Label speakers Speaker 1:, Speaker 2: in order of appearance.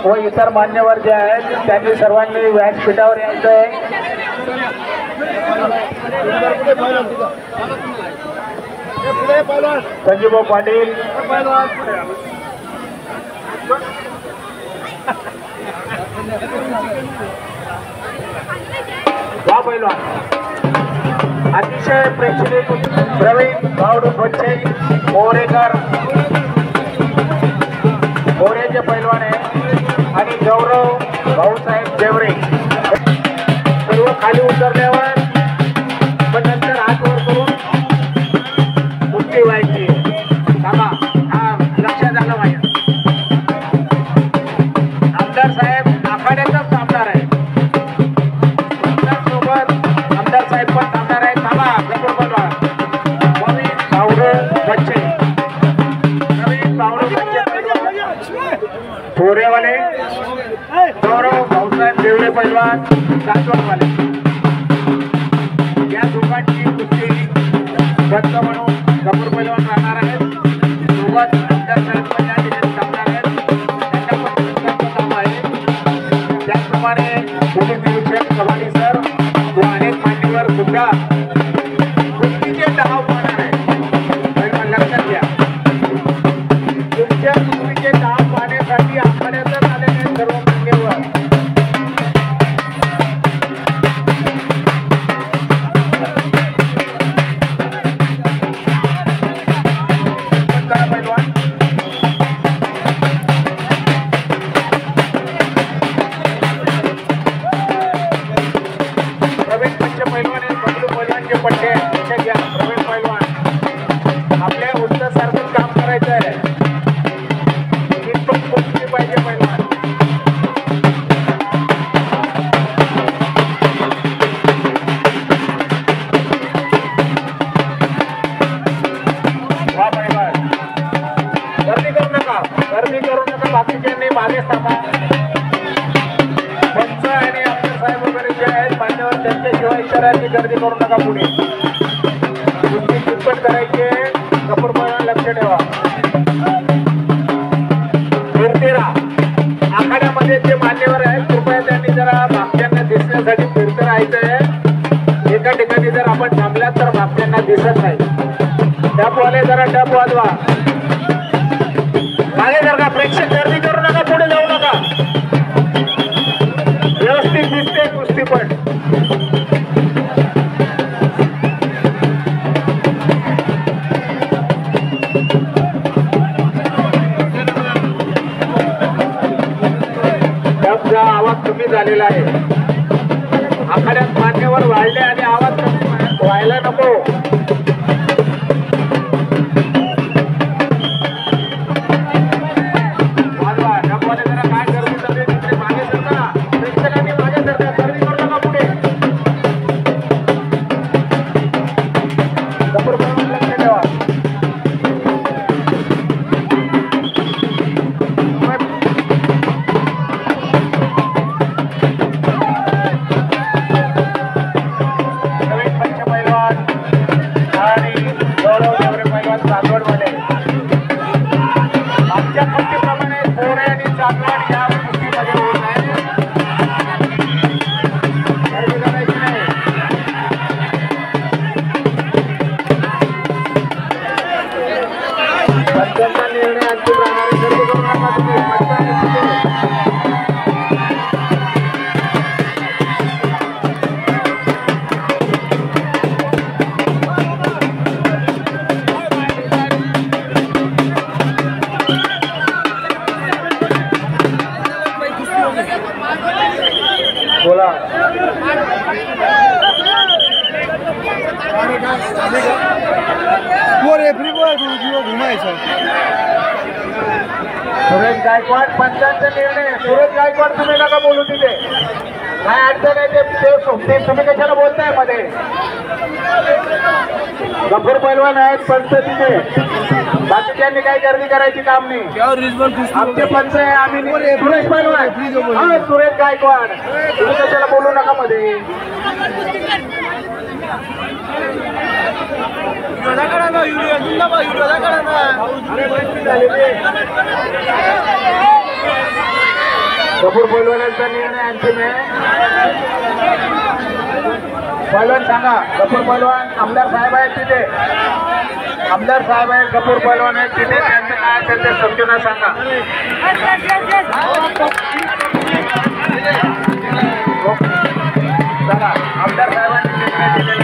Speaker 1: व इतर मान्यवर जे आहेत त्यांनी सर्वांनी व्यासपीठावर यायचं आहे। संजीव पाटील वा पैलवान अतिशय प्रेक्षणीय प्रवीण भावडू बच्चे मोरेकर मोरेचे पैलवान आहे आणि गौरव भाऊसाहेब देवरे सर्व खाली उतरल्यावर पण नंतर हात वर करून मुक्ती व्हायची। थांबा, हा लक्षात आलं माझ्या। आमदार साहेब आखाड्यातच थांबणार आहे, सोबत आमदार साहेब पण थांबणार आहे। थांबा, गपूर बोलवा। प्रवीण भावडू बच्चे थोरेवाले गौरव भाऊसाहेब देवरे पैलवान सासवडवाले या दोघांची कुस्ती बंद म्हणून गपूर पैलवान राहणार आहेत। सोबत आमदार साहेब पण या ठिकाणी थांबणार आहेत, त्यांच्या पण काम आहे। त्याचप्रमाणे पोलीस निरीक्षक कमानी सर व अनेक मान्यवर सुद्धा कुस्तीचे डाव पाहणार आहे। पैलवान लक्षात घ्या, तुमच्या कुस्तीचे डाव पाहण्यासाठी आखाड्यातच आलेले आहेत सर्व मान्यवर। गर्दी करू नका, पुढे कुस्ती चितपट करायचे। गपूर पैलवान लक्ष ठेवा। फिरते राहा आखाड्यामध्ये जे मान्यवर आहेत कृपया त्यांनी जरा मागच्यांना दिसण्यासाठी फिरते राहायचं आहे। एका ठिकाणी जर आपण थांबल्यात तर मागच्यांना दिसत नाही। डबवाले जरा डब वाजवा, मागे जर का प्रेक्षक गर्दी करू नका, पुढे जाऊ नका। व्यवस्थित दिसते कुस्ती पण। आवाज कमी झालेला आहे, आखाड्यात मान्यवर वाढले आणि आवाज कमी व्हायला नको। जरा काय गर्दी चालू आहे तिकडे मागे सरका, प्रेक्षकांनी मागे सरका, गर्दी करू नका पुढे। गपूर पैलवान लक्ष ठेवा। बोला
Speaker 2: वो रेफरी को घुमायचं।
Speaker 1: सुरेश गायकवाड पंचांचा निर्णय। सुरेश गायकवाड तुम्ही नका बोलू तिथे, काय अडचण आहे ते सोबते, तुम्ही कशाला बोलताय मध्ये। गफूर पैलवान आहेत पंच तिथे, बाकीच्यांनी काही गर्दी करायची काम नाही। आमचे पंच आहे आम्ही। सुरेश पैलवान, हा सुरेश गायकवाड, तुम्ही कशाला बोलू नका मध्ये। कपूर पैलवानांचा निर्णय अंतिम आहे. पैलवान सांगा. कपूर पैलवान आमदार साहेब आहेत तिथे. आमदार साहेब आहेत, कपूर पैलवान आहेत तिथे. त्यांचं काय असेल ते समजून सांगा. चला आमदार साहेबांनी